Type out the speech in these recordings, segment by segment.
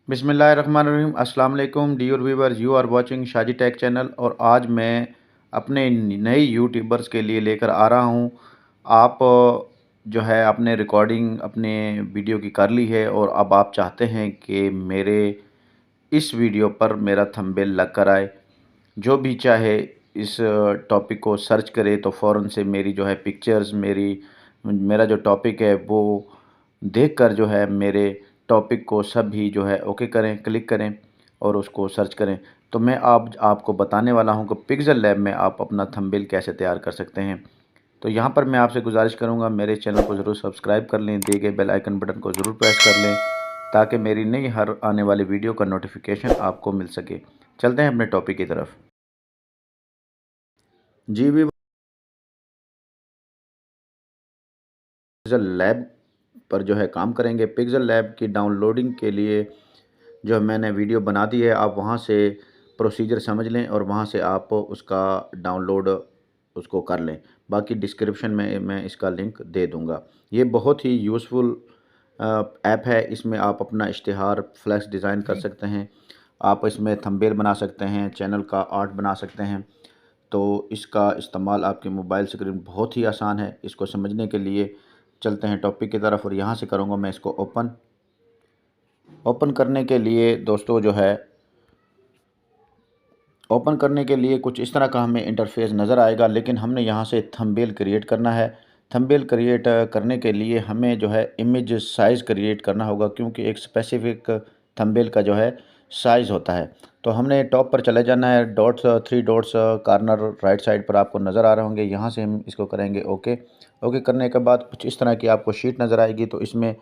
बिस्मिल्लाहिर्रहमानिर्रहीम। अस्सलाम वालेकुम dear viewers, you are watching Shaji tech channel. और आज मैं अपने नए यूट्यूबर्स के लिए लेकर आ रहा हूँ। आप जो है आपने रिकॉर्डिंग अपने वीडियो की कर ली है और अब आप चाहते हैं कि मेरे इस वीडियो पर मेरा थंबनेल लग कर आए। जो भी चाहे इस टॉपिक को सर्च करे तो फ़ौरन से मेरी जो है पिक्चर्स, मेरा जो टॉपिक है वो देखकर जो है मेरे टॉपिक को सभी जो है ओके करें, क्लिक करें और उसको सर्च करें। तो मैं आपको बताने वाला हूं कि पिक्सेल लैब में आप अपना थंबनेल कैसे तैयार कर सकते हैं। तो यहां पर मैं आपसे गुजारिश करूंगा, मेरे चैनल को ज़रूर सब्सक्राइब कर लें, दिए गए बेल आइकन बटन को ज़रूर प्रेस कर लें ताकि मेरी नई हर आने वाली वीडियो का नोटिफिकेशन आपको मिल सके। चलते हैं अपने टॉपिक की तरफ। जी भी पिक्सेल लैब पर जो है काम करेंगे। पिक्सेल लैब की डाउनलोडिंग के लिए जो मैंने वीडियो बना दी है, आप वहाँ से प्रोसीजर समझ लें और वहाँ से आप उसका डाउनलोड उसको कर लें। बाकी डिस्क्रिप्शन में मैं इसका लिंक दे दूँगा। ये बहुत ही यूज़फुल ऐप है। इसमें आप अपना इश्तिहार फ्लैक्स डिज़ाइन कर सकते हैं, आप इसमें थंबनेल बना सकते हैं, चैनल का आर्ट बना सकते हैं। तो इसका इस्तेमाल आपके मोबाइल स्क्रीन बहुत ही आसान है। इसको समझने के लिए चलते हैं टॉपिक की तरफ और यहाँ से करूँगा मैं इसको ओपन करने के लिए दोस्तों जो है ओपन करने के लिए कुछ इस तरह का हमें इंटरफेस नज़र आएगा, लेकिन हमने यहाँ से थंबनेल क्रिएट करना है। थंबनेल क्रिएट करने के लिए हमें जो है इमेज साइज़ क्रिएट करना होगा, क्योंकि एक स्पेसिफिक थंबनेल का जो है साइज़ होता है। तो हमने टॉप पर चले जाना है, dots 3 dots corner right side पर आपको नज़र आ रहे होंगे। यहाँ से हम इसको करेंगे ओके। ओके करने के बाद कुछ इस तरह की आपको शीट नज़र आएगी। तो इसमें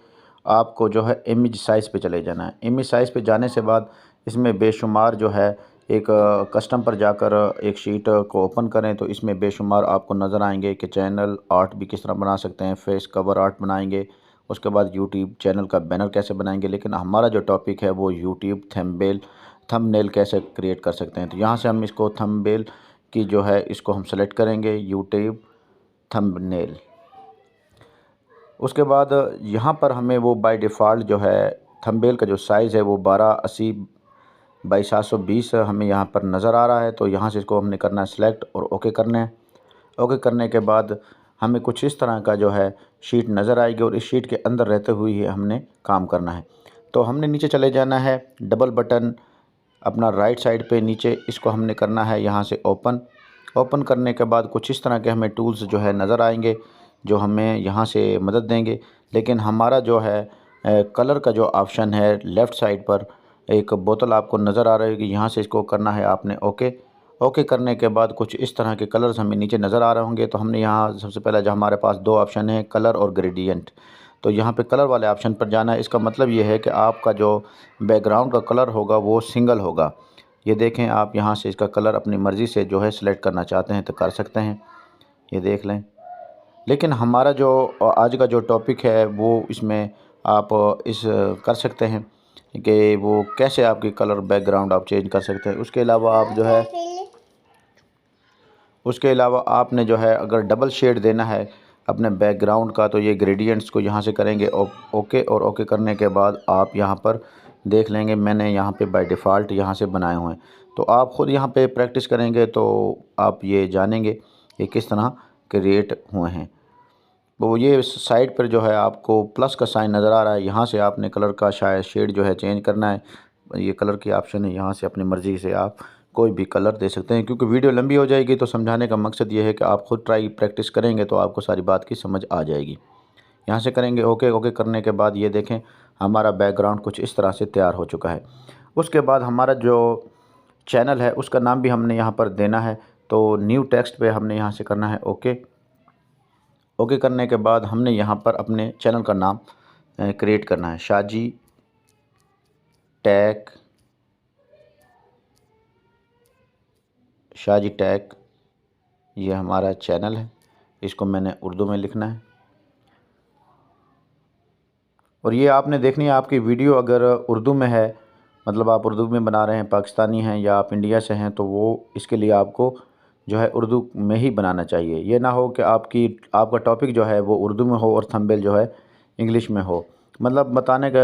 आपको जो है इमेज साइज़ पे चले जाना है। इमेज साइज़ पे जाने से बाद इसमें बेशुमार जो है एक कस्टम पर जाकर एक शीट को ओपन करें तो इसमें बेशुमार आपको नज़र आएंगे कि चैनल आर्ट भी किस तरह बना सकते हैं, फेस कवर आर्ट बनाएंगे, उसके बाद यूट्यूब चैनल का बैनर कैसे बनाएंगे। लेकिन हमारा जो टॉपिक है वो यूट्यूब थंबनेल कैसे क्रिएट कर सकते हैं। तो यहाँ से हम इसको थंबनेल की जो है इसको हम सेलेक्ट करेंगे, यूट्यूब थंबनेल। उसके बाद यहाँ पर हमें वो बाय डिफ़ॉल्ट जो है थंबनेल का जो साइज़ है वो 1280 बाई 720 हमें यहाँ पर नज़र आ रहा है। तो यहाँ से इसको हमने करना है सिलेक्ट और ओके करना है। ओके करने के बाद हमें कुछ इस तरह का जो है शीट नज़र आएगी और इस शीट के अंदर रहते हुए ही हमने काम करना है। तो हमने नीचे चले जाना है, डबल बटन अपना राइट साइड पे नीचे इसको हमने करना है यहाँ से ओपन करने के बाद कुछ इस तरह के हमें टूल्स जो है नज़र आएंगे जो हमें यहाँ से मदद देंगे। लेकिन हमारा जो है कलर का जो ऑप्शन है लेफ़्ट साइड पर एक बोतल आपको नज़र आ रही है, यहाँ से इसको करना है आपने ओके करने के बाद कुछ इस तरह के कलर्स हमें नीचे नज़र आ रहे होंगे। तो हमने यहाँ सबसे पहले जो हमारे पास दो ऑप्शन है कलर और ग्रेडियंट, तो यहाँ पे कलर वाले ऑप्शन पर जाना है। इसका मतलब ये है कि आपका जो बैकग्राउंड का कलर होगा वो सिंगल होगा। ये देखें, आप यहाँ से इसका कलर अपनी मर्ज़ी से जो है सिलेक्ट करना चाहते हैं तो कर सकते हैं, ये देख लें। लेकिन हमारा जो आज का जो टॉपिक है वो इसमें आप इस कर सकते हैं कि वो कैसे आपकी कलर बैकग्राउंड आप चेंज कर सकते हैं। उसके अलावा आपने जो है अगर डबल शेड देना है अपने बैकग्राउंड का तो ये ग्रेडियंट्स को यहाँ से करेंगे ओके। और ओके करने के बाद आप यहाँ पर देख लेंगे मैंने यहाँ पे बाय डिफ़ॉल्ट यहाँ से बनाए हुए हैं। तो आप ख़ुद यहाँ पे प्रैक्टिस करेंगे तो आप ये जानेंगे कि किस तरह क्रिएट हुए हैं। वो ये साइड पर जो है आपको प्लस का साइन नज़र आ रहा है, यहाँ से आपने कलर का शायद शेड जो है चेंज करना है। ये कलर की ऑप्शन है, यहाँ से अपनी मर्ज़ी से आप कोई भी कलर दे सकते हैं। क्योंकि वीडियो लंबी हो जाएगी तो समझाने का मकसद ये है कि आप ख़ुद प्रैक्टिस करेंगे तो आपको सारी बात की समझ आ जाएगी। यहाँ से करेंगे ओके करने के बाद ये देखें हमारा बैकग्राउंड कुछ इस तरह से तैयार हो चुका है। उसके बाद हमारा जो चैनल है उसका नाम भी हमने यहाँ पर देना है। तो न्यू टेक्स्ट पे हमने यहाँ से करना है ओके करने के बाद हमने यहाँ पर अपने चैनल का नाम क्रिएट करना है, शाजी टैक ये हमारा चैनल है। इसको मैंने उर्दू में लिखना है और ये आपने देखनी है आपकी वीडियो अगर उर्दू में है, मतलब आप उर्दू में बना रहे हैं, पाकिस्तानी हैं या आप इंडिया से हैं, तो वो इसके लिए आपको जो है उर्दू में ही बनाना चाहिए। ये ना हो कि आपका टॉपिक जो है वो उर्दू में हो और थंबनेल जो है इंग्लिश में हो। मतलब बताने का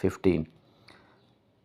15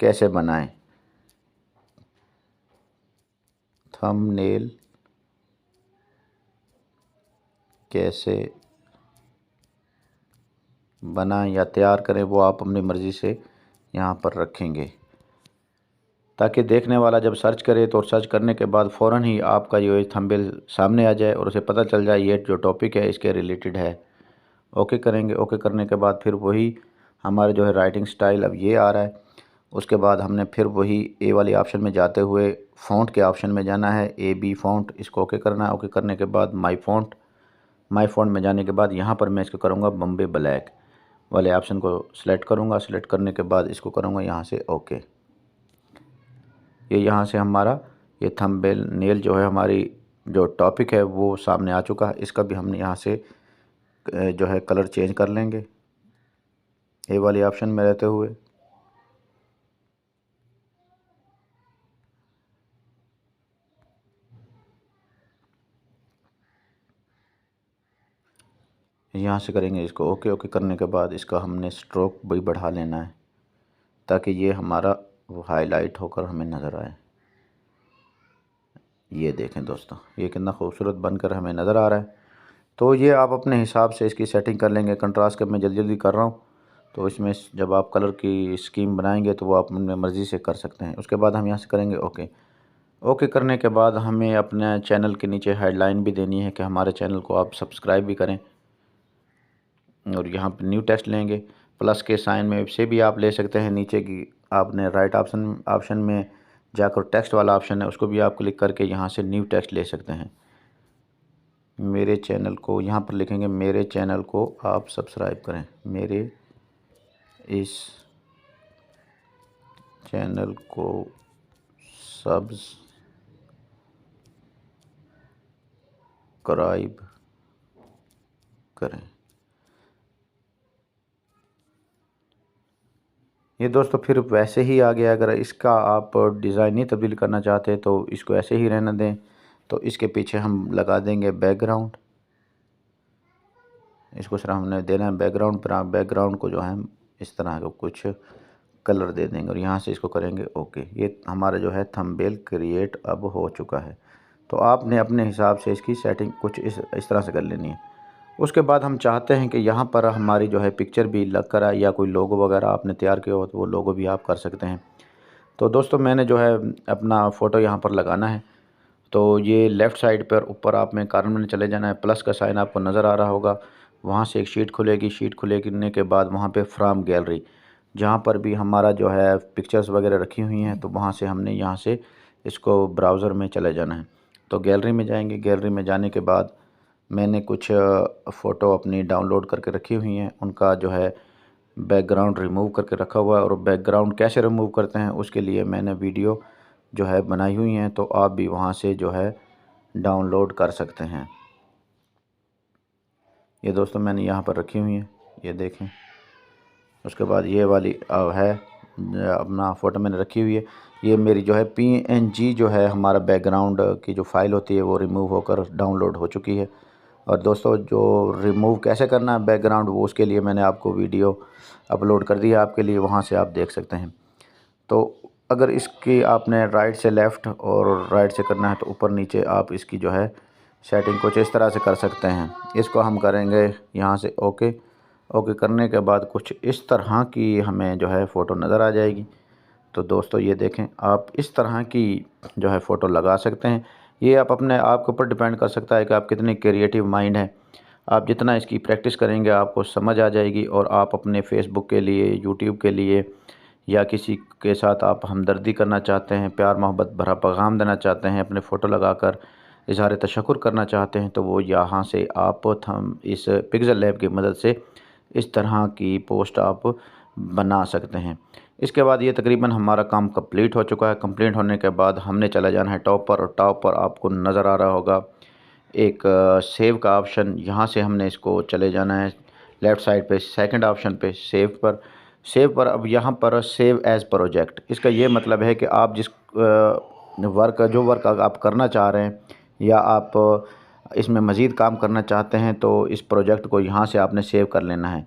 कैसे बनाएं, थंबनेल कैसे बनाएं या तैयार करें, वो आप अपनी मर्ज़ी से यहाँ पर रखेंगे, ताकि देखने वाला जब सर्च करे तो सर्च करने के बाद फ़ौरन ही आपका ये थंबनेल सामने आ जाए और उसे पता चल जाए ये जो टॉपिक है इसके रिलेटेड है। ओके करेंगे। ओके करने के बाद फिर वही हमारे जो है राइटिंग स्टाइल अब ये आ रहा है। उसके बाद हमने फिर वही ए वाले ऑप्शन में जाते हुए फ़ॉन्ट के ऑप्शन में जाना है, AB फ़ॉन्ट, इसको ओके करना है। ओके करने के बाद माई फ़ॉन्ट में जाने के बाद यहाँ पर मैं इसको करूँगा बॉम्बे ब्लैक वाले ऑप्शन को सिलेक्ट करूँगा। सिलेक्ट करने के बाद इसको करूँगा यहाँ से ओके। ये यहाँ से हमारा ये थंबनेल जो है हमारी जो टॉपिक है वो सामने आ चुका है। इसका भी हमने यहाँ से जो है कलर चेंज कर लेंगे ए वाले ऑप्शन में रहते हुए। यहाँ से करेंगे इसको ओके। ओके करने के बाद इसका हमने स्ट्रोक भी बढ़ा लेना है ताकि ये हमारा वो हाईलाइट होकर हमें नज़र आए। ये देखें दोस्तों, ये कितना खूबसूरत बनकर हमें नज़र आ रहा है। तो ये आप अपने हिसाब से इसकी सेटिंग कर लेंगे। कंट्रास्ट का मैं जल्दी जल्दी कर रहा हूँ, तो इसमें जब आप कलर की स्कीम बनाएंगे तो वो आप अपनी मर्ज़ी से कर सकते हैं। उसके बाद हम यहाँ से करेंगे ओके। ओके करने के बाद हमें अपने चैनल के नीचे हेडलाइन भी देनी है कि हमारे चैनल को आप सब्सक्राइब भी करें। और यहाँ पर न्यू टेक्स्ट लेंगे, प्लस के साइन में से भी आप ले सकते हैं। नीचे की आपने राइट ऑप्शन में जाकर टेक्स्ट वाला ऑप्शन है उसको भी आप क्लिक करके यहाँ से न्यू टेक्स्ट ले सकते हैं। मेरे चैनल को यहाँ पर लिखेंगे, मेरे चैनल को आप सब्सक्राइब करें, मेरे इस चैनल को सब्सक्राइब करें। ये दोस्तों फिर वैसे ही आ गया। अगर इसका आप डिज़ाइन नहीं तब्दील करना चाहते तो इसको ऐसे ही रहने दें। तो इसके पीछे हम लगा देंगे बैकग्राउंड। इसको सिर्फ हमने देना है बैकग्राउंड पर। आप बैकग्राउंड को जो है इस तरह का कुछ कलर दे देंगे और यहाँ से इसको करेंगे ओके। ये हमारा जो है थंबनेल क्रिएट अब हो चुका है। तो आपने अपने हिसाब से इसकी सेटिंग कुछ इस तरह से कर लेनी है। उसके बाद हम चाहते हैं कि यहाँ पर हमारी जो है पिक्चर भी लग कर आए या कोई लोगो वगैरह आपने तैयार किया हो तो वो लोगो भी आप कर सकते हैं। तो दोस्तों मैंने जो है अपना फ़ोटो यहाँ पर लगाना है। तो ये लेफ़्ट साइड पर ऊपर आप में कॉर्नर में चले जाना है, प्लस का साइन आपको नज़र आ रहा होगा। वहाँ से एक शीट खुलेगी। शीट खुलने के बाद वहाँ पे फ्रॉम गैलरी, जहाँ पर भी हमारा जो है पिक्चर्स वगैरह रखी हुई हैं, तो वहाँ से हमने यहाँ से इसको ब्राउज़र में चले जाना है। तो गैलरी में जाएंगे। गैलरी में जाने के बाद मैंने कुछ फ़ोटो अपनी डाउनलोड करके रखी हुई हैं, उनका जो है बैकग्राउंड रिमूव करके रखा हुआ है। और बैकग्राउंड कैसे रिमूव करते हैं उसके लिए मैंने वीडियो जो है बनाई हुई हैं, तो आप भी वहाँ से जो है डाउनलोड कर सकते हैं। ये दोस्तों मैंने यहाँ पर रखी हुई हैं, ये देखें। उसके बाद ये वाली है अपना फ़ोटो मैंने रखी हुई है। ये मेरी जो है PNG जो है हमारा बैकग्राउंड की जो फ़ाइल होती है वो रिमूव होकर डाउनलोड हो चुकी है। और दोस्तों जो रिमूव कैसे करना है बैकग्राउंड, वो उसके लिए मैंने आपको वीडियो अपलोड कर दी है आपके लिए, वहाँ से आप देख सकते हैं। तो अगर इसकी आपने राइट से लेफ़्ट और राइट से करना है तो ऊपर नीचे आप इसकी जो है सेटिंग कुछ इस तरह से कर सकते हैं। इसको हम करेंगे यहाँ से ओके। ओके करने के बाद कुछ इस तरह की हमें जो है फ़ोटो नज़र आ जाएगी। तो दोस्तों ये देखें, आप इस तरह की जो है फ़ोटो लगा सकते हैं। ये आप अपने आप के ऊपर डिपेंड कर सकता है कि आप कितनी क्रिएटिव माइंड है। आप जितना इसकी प्रैक्टिस करेंगे आपको समझ आ जाएगी और आप अपने फ़ेसबुक के लिए, यूट्यूब के लिए या किसी के साथ आप हमदर्दी करना चाहते हैं, प्यार मोहब्बत भरा पैगाम देना चाहते हैं, अपने फ़ोटो लगाकर इज़हार तशक्कुर करना चाहते हैं, तो वो यहाँ से आप इस पिक्सेल लैब की मदद से इस तरह की पोस्ट आप बना सकते हैं। इसके बाद ये तकरीबन हमारा काम कंप्लीट हो चुका है। कंप्लीट होने के बाद हमने चला जाना है टॉप पर, और टॉप पर आपको नज़र आ रहा होगा एक सेव का ऑप्शन। यहाँ से हमने इसको चले जाना है लेफ़्ट साइड पे सेकंड ऑप्शन पे सेव पर अब यहाँ पर सेव एज़ प्रोजेक्ट। इसका ये मतलब है कि आप जिस वर्क आप करना चाह रहे हैं या आप इसमें मज़ीद काम करना चाहते हैं तो इस प्रोजेक्ट को यहाँ से आपने सेव कर लेना है।